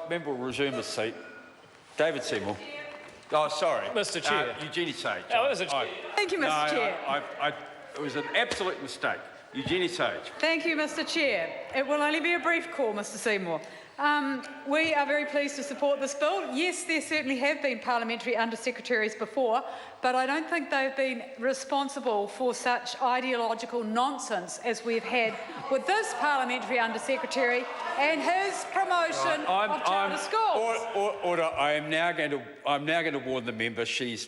Member will resume his seat. David Seymour. Oh, sorry. Mr. Chair. Eugenie Sage. Thank you, Mr. Chair. It was an absolute mistake. Eugenie Sage. Thank you, Mr. Chair. It will only be a brief call, Mr. Seymour. We are very pleased to support this bill. Yes, there certainly have been parliamentary undersecretaries before, but I don't think they've been responsible for such ideological nonsense as we've had with this parliamentary undersecretary and his promotion of charter schools. Order. I'm now going to warn the member. She's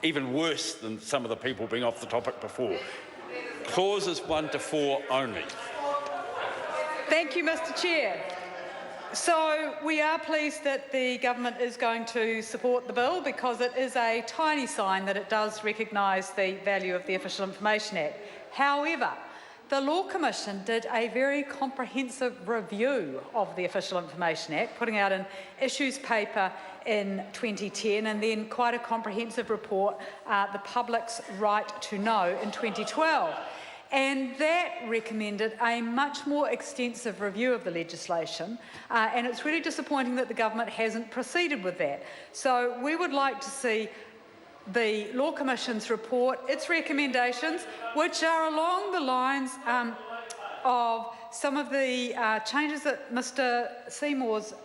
even worse than some of the people being off the topic before. Clauses 1 to 4 only. Thank you, Mr. Chair. So we are pleased that the government is going to support the bill because it is a tiny sign that it does recognise the value of the Official Information Act. However, the Law Commission did a very comprehensive review of the Official Information Act, putting out an issues paper in 2010 and then quite a comprehensive report, The Public's Right to Know, in 2012. And that recommended a much more extensive review of the legislation, and it's really disappointing that the government hasn't proceeded with that. So we would like to see the Law Commission's report, its recommendations, which are along the lines of some of the changes that Mr. Seymour's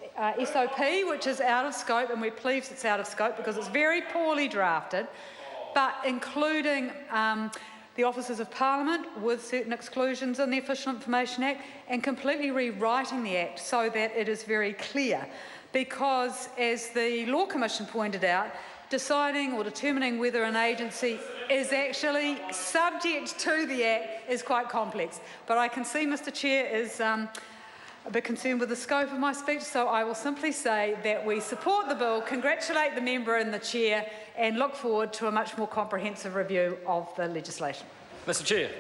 SOP, which is out of scope, and we're pleased it's out of scope because it's very poorly drafted, but including the Officers of Parliament with certain exclusions in the Official Information Act, and completely rewriting the Act so that it is very clear. Because, as the Law Commission pointed out, deciding or determining whether an agency is actually subject to the Act is quite complex. But I can see Mr. Chair is a bit concerned with the scope of my speech, so I will simply say that we support the bill, congratulate the member and the Chair, and look forward to a much more comprehensive review of the legislation. Mr. Chair.